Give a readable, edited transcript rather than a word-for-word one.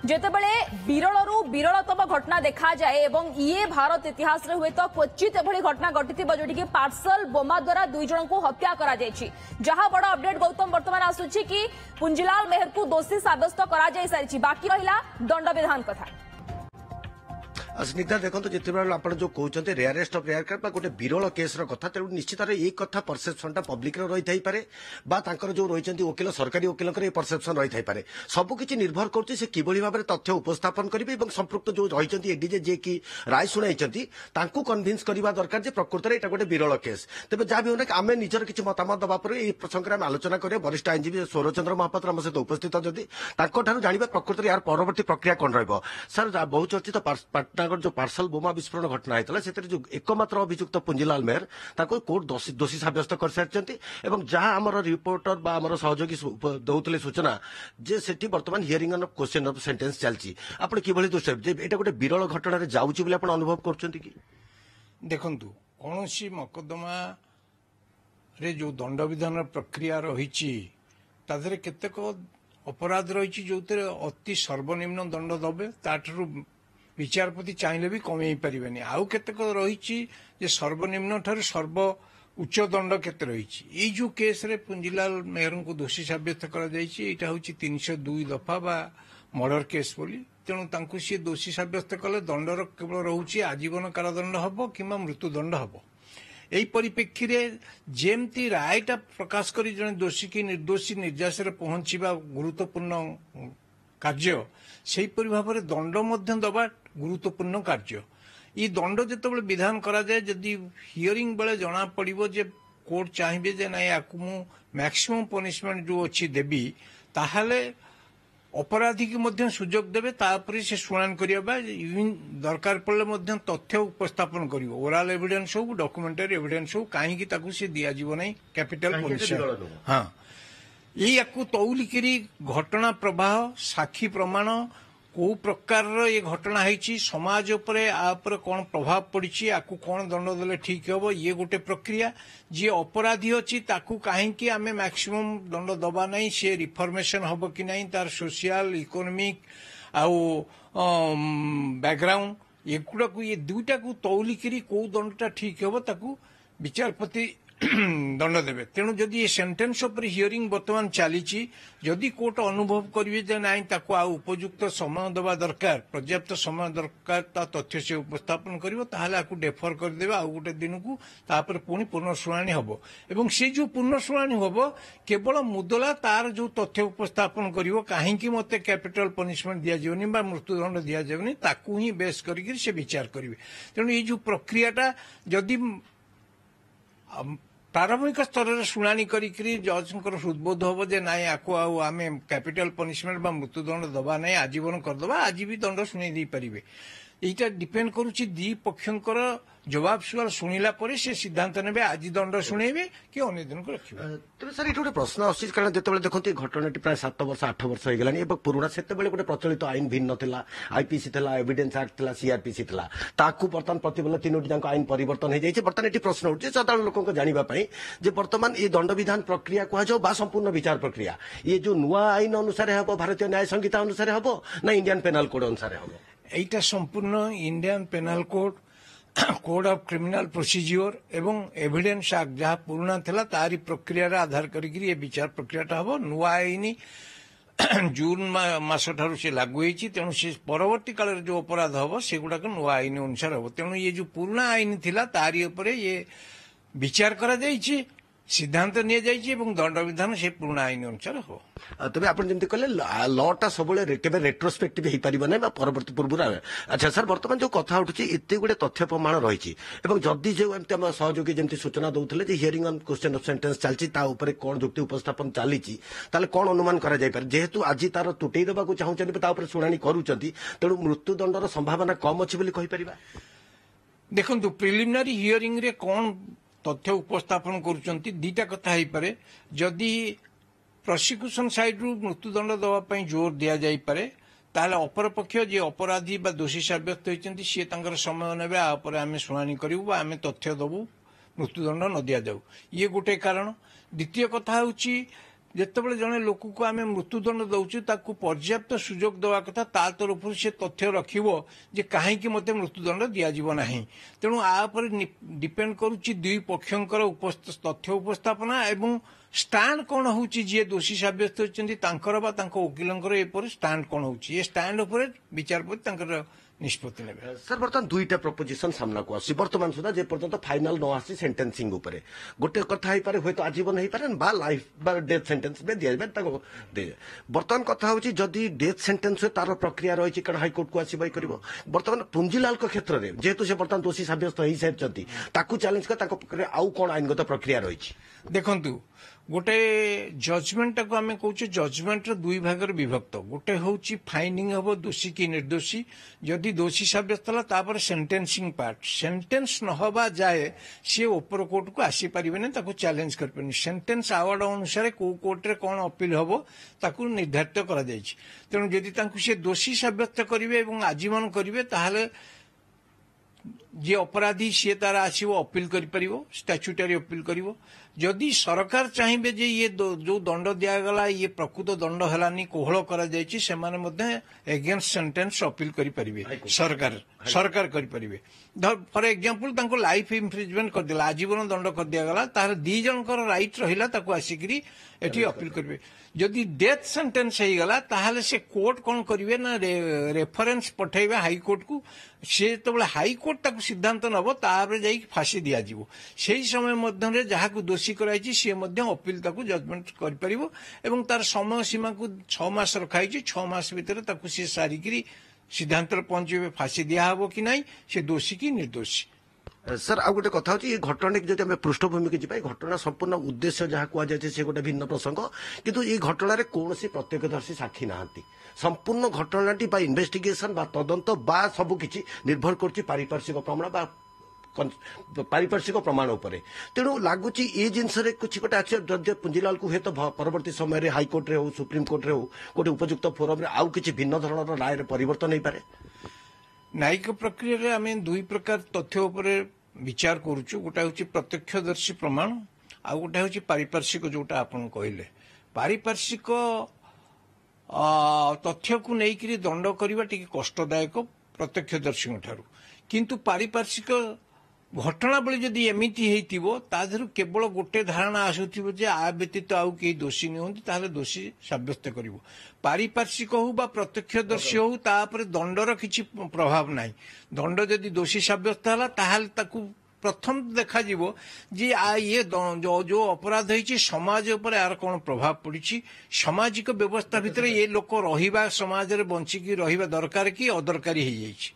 যেতবে বিরলু বিরলতম ঘটনা দেখা যায় এবং ইয়ে ভারত ইতিহাস হুয়ে তো ক্বচিত এভাবে ঘটনা ঘটিথিব যোটি পার্সল বোমা দ্বারা দুই জনক হত্যা করা যাইছি। যাহা বড় আপডেট গৌতম বর্তমান আসুচি কি পুঞ্জিলাল মেহর কু দোষী সাব্যস্ত করা যাই সারিছি, বাকি রহিলা দণ্ডবিধান কথা। स्निग्धा देखो जिते आप जो कहते रेयरेस्ट अफ रेयर केस गोटे विरल केस्र कथा तेणु निश्चित ये कथा परसेप्शन पब्लिक रही पारे जो रही वकिल सरकारी वकिल परसेप्शन रही पारे सबकि निर्भर कर किभली भाव में तथ्य उपस्थापन करेंगे संपृक्त जो रही एडीजे जी कि राय शुणाई कन्भिन्स करवा दरकार प्रकृत में यहाँ गोटे विरल केस। तेज जहाँ भी होना आम निजर किसी मतामत दवा पर यह प्रसंग में आलोचना करें वरिष्ठ आईनजीवी सौरचंद्र महापात्र आम सहित उपस्थित जदि जाना प्रकृत में यार परवर्ती प्रक्रिया कौन रर बहुचर्चित पाटना जो पार्सल बोमा विस्फोरण घटना होता है जो एकमात्र अभियुक्त पुंजीलाल मेहर कोर्ट दोषी साब्यस्त कर सारी जहाँ आम रिपोर्टर आम सहयोगी दौले सूचना जे सेठी वर्तमान hearing on question of sentence चलती आप किभली दृष्टि ये गोटे विरल घटना जाऊँगी बोली आप अनुभव कर देखु कौन मकदमा रे जो दंड विधान प्रक्रिया रही केतेक अपराध रही जो अति सर्वनिम्न दंड दबे ताठू विचारपति चाहिए भी कमे पारे आउ केतेक रही सर्वनिम्न ठार सर्व उच्च दंड केते रही जो केस रे पुंजीलाल मेहर को दोषी साब्यस्त करा हूँ 302 दफा बा मर्डर केस बोली तेणु सी दोषी साब्यस्त कले दंडर केवल रोचे आजीवन कारादंड हम कि मृत्युदंड हम यही परिप्रेक्षी जेमती रायटा प्रकाश कर जड़े दोषी की निर्दोषी निर्यास पहुंचवा गुरुत्वपूर्ण कार्य से भाव में दंड दबा गुरुत्वपूर्ण कार्य। ये दंड जो विधान करा जाए जदि हियरिंग बेले जना पड़ो जे कोर्ट चाहिए जे ना या मैक्सिमम पनिशमेंट जो अच्छी देवी ताहले अपराधी की सुजोग देवे तापर से शुणाणी करवा इवन दरकार पड़े तथ्य उपस्थापन कर ओराल एविडेंस हो डॉक्यूमेंटरी एविडेंस हो कहीं सी दिज्व ना कैपिटल पनिशमेंट। हाँ ये तौलिकी घटना प्रवाह साक्षी प्रमाण को प्रकार ये घटना है समाज पर कौन प्रभाव पड़ी आपको कौन दंड देले ठीक हम ये गोटे प्रक्रिया जी अपराधी अच्छी कहीं आम मैक्सिमम दंड दबा नहीं सी रिफॉर्मेशन हम कि नहीं तार सोशल इकोनॉमिक आउ बैकग्राउंड एगुड़ा को ये दुईटा को तौलिकी कौ दंडटा ठीक हम ताकू विचारपति दंड देवे। तेणु जदि ये सेंटेंस उपर हियरिंग बर्तमान चली जदि कोर्ट अनुभव करेंगे ना ताको आ उपयुक्त समय देवा दरकार पर्याप्त समय दरकार ता तथ्य से उपस्थापन कर डेफर करदे आउ गोटे दिन को तापर पुणी पूर्ण शुणाणी हम एवं से जो पूर्ण शुणाणी हम केवल मुदला तार जो तथ्य उपस्थापन कर कहीं मत कैपिटल पनिशमेंट दिजावनी मृत्युदंड दिजावनी ताकू ही बेस करके से विचार करेंगे। तेणु ये जो प्रक्रियाटा जदि प्रारंभिक स्तर में शुणाणी करी जज हृदबोध हम जे ना आपको आम कैपिटल पनिशमेंट मृत्युदंड दबा ना आजीवन करदे आज भी दंड शुणी दे पारे यहाँ डिपेंड करुच्ची दी पक्षर जवाब सुवाल शुणिला से सिद्धांत ने आज दंड शुणेबे कि अन्य दिन को रखिए। तेज सर ये गोटे प्रश्न आस कारण जो देखते घटना प्राय 7 वर्ष 8 वर्ष हो गलानी पुराना से गोटे प्रचलित आईन भिन्न था आईपीसी था एविडेंस एक्ट था सीआरपीसी था ताकू बर्तमान प्रतिबल 3टी जाक आईन परिवर्तन हो जाए बर्तमान ये प्रश्न उठे साधारण लोक जानापी बर्तमान ये दंड विधान प्रक्रिया कहुआ संपूर्ण विचार प्रक्रिया ये जो नुआ आईन अनुसार हम भारतीय न्याय संहिता अनुसार हम ना इंडियन पेनाल कोड अनुसार हम यहाँ संपूर्ण Indian penal code code of criminal procedure एवं एविडेंस एक्ट जहाँ पुराना था तारी प्रक्रिया आधार करी विचार प्रक्रिया हम नुआ आईन जून मास ठारू से लागू होती तेणु से परवर्ती काल जो अपराध हम से गुड़ाक नुआ आईन अनुसार हम तेणु ये जो पुराना आईन थिला तारी उपरे ये विचार करा जाइए सिद्धांत नि दंड विधान से पुराना आईन अनुसार हो। तबे आप जमी कहले लटा सब रेट्रोस्पेक्टिव हो पार ना परवर्ती पूर्व। अच्छा सर बर्तमान जो कथा उठुची एत गुड़े तथ्य प्रमाण रही जदि जो एम सहयोगी जमी सूचना दौले hearing on question of sentence चलती कौन जुक्ति उपस्थापन चली कौन अनुमान जेहेतु आज तार तुटई देवा चाहूँ शुणाणी करुँच तेणु मृत्युदंडर संभावना कम अच्छी कहीपर। देखु प्रिलिमिनारी हियरिंग रे कौन तथ्य उपस्थापन करुँच दीटा कथा हो पारे जदि प्रोसिक्यूशन साइड रु मृत्युदंड दवाई जोर दि जापे ताल अपरपक्ष जे अपराधी बा दोषी साब्यस्त होती सी समय ने आम शुणाणी करूँ आम तथ्य दबू मृत्युदंड न दि जाऊ ये गोटे कारण। द्वितीय कथा हूँ ଯେତେବେଳେ ଜଣେ ଲୋକକୁ ଆମେ ମୃତ୍ୟୁଦଣ୍ଡ ଦଉଛୁ ତାକୁ ପର୍ଯ୍ୟାପ୍ତ ସୁଯୋଗ ଦେବା କଥା ତା ତରଫରୁ ସେ ତଥ୍ୟ ରଖିବ ଯେ କାହିଁକି ମୋତେ ମୃତ୍ୟୁଦଣ୍ଡ ଦିଆଯିବ ନାହିଁ। ତେଣୁ ଆ ଉପରେ ଡିପେଣ୍ଡ କରୁଛି ଦୁଇ ପକ୍ଷଙ୍କର ତଥ୍ୟ ଉପସ୍ଥାପନା ଏବଂ ଷ୍ଟାଣ୍ଡ କ'ଣ ହେଉଛି, ଯିଏ ଦୋଷୀ ସାବ୍ୟସ୍ତ ହୋଇଛନ୍ତି ତାଙ୍କର ବା ତାଙ୍କ ଓକିଲଙ୍କର ଏପରି ଷ୍ଟାଣ୍ଡ କ'ଣ ହେଉଛି, ଏ ଷ୍ଟାଣ୍ଡ ଉପରେ ବିଚାରପତି ତାଙ୍କର ନିଷ୍ପତ୍ତି ନେବେ। ସାର୍ ବର୍ତ୍ତମାନ ଦୁଇଟା ପ୍ରପୋଜିସନ ସାମ୍ନାକୁ ଆସୁଛି ବର୍ତ୍ତମାନ ସୁଦ୍ଧା ଯେ ପର୍ଯ୍ୟନ୍ତ ଫାଇନାଲ ନ ଆସିଛି ସେଣ୍ଟେନ୍ସିଂ ଉପରେ। ଗୋଟେ କଥା ହେଇପାରେ ହୁଏତ ଆଜୀବନ ହେଇପାରେ ବା ଲାଇଫ ବା ଡେଥ୍ ସେଣ୍ଟେନ୍ସ ଦିଆଯିବେ ତାଙ୍କୁ। ବର୍ତ୍ତମାନ କଥା ହେଉଛି ଯଦି ଡେଥ୍ ସେଣ୍ଟେନ୍ସ ହୁଏ ତାର ପ୍ରକ୍ରିୟା ରହିଛି କାରଣ ହାଇକୋର୍ଟକୁ ଆସିବ କରିବ। ବର୍ତ୍ତମାନ ପୁଞ୍ଜିଲାଲଙ୍କ କ୍ଷେତ୍ରରେ ଯେହେତୁ ସେ ବର୍ତ୍ତମାନ ଦୋଷୀ ସାବ୍ୟସ୍ତ ହେଇସାରିଛନ୍ତି ତାକୁ ଚ୍ୟାଲେଞ୍ଜ କରି ତାଙ୍କ ପାଖରେ ଆଉ କ'ଣ ଆଇନଗତ ପ୍ରକ୍ରିୟା ରହିଛି? ଦେଖନ୍ତୁ, ଗୋଟେ ଜଜମେଣ୍ଟଟାକୁ ଆମେ କହୁଛେ ଜଜମେଣ୍ଟର ଦୁଇ ଭାଗରେ ବିଭକ୍ତ। ଗୋଟେ ହେଉଛି ଫାଇଣ୍ଡିଂ ହବ ଦୋଷୀ କି ନିର୍ଦ୍ଦୋଷୀ, ଯଦି ଦୋଷୀ ସାବ୍ୟସ୍ତ ହେଲା ତାପରେ ସେଣ୍ଟେନ୍ସିଂ ପାର୍ଟ। ସେଣ୍ଟେନ୍ସ ନ ହେବା ଯାଏ ସିଏ ଉପର କୋର୍ଟକୁ ଆସିପାରିବେନି, ତାକୁ ଚ୍ୟାଲେଞ୍ଜ କରିପାରିବେନି। ସେଣ୍ଟେନ୍ସ ଆୱାର୍ଡ ଅନୁସାରେ କୋଉ କୋର୍ଟରେ କ'ଣ ଅପିଲ ହବ ତାକୁ ନିର୍ଦ୍ଧାରିତ କରାଯାଇଛି। ତେଣୁ ଯଦି ତାଙ୍କୁ ସେ ଦୋଷୀ ସାବ୍ୟସ୍ତ କରିବେ ଏବଂ ଆଜୀବନ କରିବେ ତାହେଲେ ଯିଏ ଅପରାଧୀ ସିଏ ତାର ଆସିବ ଅପିଲ କରିପାରିବ, ଷ୍ଟାଚ୍ୟୁଟାରୀ ଅପିଲ କରିବ। ଯଦି ସରକାର ଚାହିଁବେ ଯେ ଇଏ ଯୋଉ ଦଣ୍ଡ ଦିଆଗଲା ଇଏ ପ୍ରକୃତ ଦଣ୍ଡ ହେଲାନି, କୋହଳ କରାଯାଇଛି, ସେମାନେ ମଧ୍ୟ ଏଗେନ୍ଷ୍ଟ ସେଣ୍ଟେନ୍ସ ଅପିଲ କରିପାରିବେ। ସରକାର କରିପାରିବେ। ଫର ଏକ୍ଜାମ୍ପଲ ତାଙ୍କୁ ଲାଇଫ ଇମ୍ପ୍ରିଜମେଣ୍ଟ କରିଦେଲା, ଆଜୀବନ ଦଣ୍ଡ କରିଦିଆଗଲା, ତାହେଲେ ଦି ଜଣଙ୍କର ରାଇଟ୍ ରହିଲା ତାକୁ ଆସିକିରି ଏଠି ଅପିଲ କରିବେ। ଯଦି ଡେଥ୍ ସେଣ୍ଟେନ୍ସ ହେଇଗଲା ତାହେଲେ ସେ କୋର୍ଟ କ'ଣ କରିବେ ନା ରେଫରେନ୍ସ ପଠାଇବେ ହାଇକୋର୍ଟକୁ। ସେ ଯେତେବେଳେ ହାଇକୋର୍ଟ ତାକୁ ସିଦ୍ଧାନ୍ତ ନେବ ତାପରେ ଯାଇକି ଫାଶୀ ଦିଆଯିବ। ସେହି ସମୟ ମଧ୍ୟରେ ଯାହାକୁ ଦୋଷୀ କରାଯାଇଛି ସିଏ ମଧ୍ୟ ଅପିଲ ତାକୁ ଜଜମେଣ୍ଟ କରିପାରିବ ଏବଂ ତାର ସମୟ ସୀମାକୁ 6 ମାସ ରଖାଯାଇଛି। 6 ମାସ ଭିତରେ ତାକୁ ସିଏ ସାରିକିରି ସିଦ୍ଧାନ୍ତରେ ପହଞ୍ଚିବେ ଫାଶୀ ଦିଆହେବ କି ନାହିଁ, ସେ ଦୋଷୀ କି ନିର୍ଦ୍ଦୋଷୀ। ସାର୍ ଆଉ ଗୋଟେ କଥା ହେଉଛି ଏ ଘଟଣାଟି ଯଦି ଆମେ ପୃଷ୍ଠଭୂମିକୁ ଯିବା ଏ ଘଟଣା ସମ୍ପୂର୍ଣ୍ଣ ଉଦ୍ଦେଶ୍ୟ ଯାହା କୁହାଯାଇଛି ସେ ଗୋଟେ ଭିନ୍ନ ପ୍ରସଙ୍ଗ, କିନ୍ତୁ এই ଘଟଣାରେ କୌଣସି ପ୍ରତ୍ୟକ୍ଷଦର୍ଶୀ ସାକ୍ଷୀ ନାହାନ୍ତି। ସମ୍ପୂର୍ଣ୍ଣ ଘଟଣାଟି ବା ଇନଭେଷ୍ଟିଗେସନ ବା ତଦନ୍ତ ବା ସବୁକିଛି ନିର୍ଭର କରୁଛି ପାରିପାର୍ଶ୍ୱିକ ପ୍ରମାଣ ବା ପାରିପାର୍ଶ୍ୱିକ ପ୍ରମାଣ ଉପରେ। ତେଣୁ ଲାଗୁଛି ଏ ଜିନିଷରେ କିଛି ଗୋଟେ ଅଛି ଯଦି ପୁଞ୍ଜିଲାଲକୁ ହୁଏତ ପରବର୍ତ୍ତୀ ସମୟରେ ହାଇକୋର୍ଟରେ ହଉ ସୁପ୍ରିମକୋର୍ଟରେ ହଉ ଗୋଟେ ଉପଯୁକ୍ତ ଫୋରମରେ ଆଉ କିଛି ଭିନ୍ନ ଧରଣର ରାୟରେ ପରିବର୍ତ୍ତନ ହେଇପାରେ। ନ୍ୟାୟିକ ପ୍ରକ୍ରିୟାରେ ଆମେ ଦୁଇ ପ୍ରକାର ତଥ୍ୟ ଉପରେ ବିଚାର କରୁଛୁ। ଗୋଟା ହେଉଛି ପ୍ରତ୍ୟକ୍ଷଦର୍ଶୀ ପ୍ରମାଣ, ଆଉ ଗୋଟା ହେଉଛି ପାରିପାର୍ଶ୍ୱିକ ଯୋଉଟା ଆପଣ କହିଲେ। ପାରିପାର୍ଶ୍ୱିକ ତଥ୍ୟକୁ ନେଇକରି ଦଣ୍ଡ କରିବା ଟିକେ କଷ୍ଟଦାୟକ ପ୍ରତ୍ୟକ୍ଷଦର୍ଶୀଙ୍କ ଠାରୁ, କିନ୍ତୁ ପାରିପାର୍ଶ୍ୱିକ ଘଟଣାବଳୀ ଯଦି ଏମିତି ହେଇଥିବ ତା ଦେହରୁ କେବଳ ଗୋଟେ ଧାରଣା ଆସୁଥିବ ଯେ ଆ ବ୍ୟତୀତ ଆଉ କେହି ଦୋଷୀ ନୁହନ୍ତି, ତାହେଲେ ଦୋଷୀ ସାବ୍ୟସ୍ତ କରିବ। ପାରିପାର୍ଶ୍ୱିକ ହଉ ବା ପ୍ରତ୍ୟକ୍ଷଦର୍ଶୀ ହଉ ତା ଉପରେ ଦଣ୍ଡର କିଛି ପ୍ରଭାବ ନାହିଁ। ଦଣ୍ଡ ଯଦି ଦୋଷୀ ସାବ୍ୟସ୍ତ ହେଲା ତାହେଲେ ତାକୁ ପ୍ରଥମ ଦେଖାଯିବ ଯେ ଇଏ ଯୋଉ ଅପରାଧ ହେଇଛି ସମାଜ ଉପରେ ଆର କ'ଣ ପ୍ରଭାବ ପଡ଼ିଛି, ସାମାଜିକ ବ୍ୟବସ୍ଥା ଭିତରେ ଏ ଲୋକ ରହିବା ସମାଜରେ ବଞ୍ଚିକି ରହିବା ଦରକାର କି ଅଦରକାରୀ ହେଇଯାଇଛି।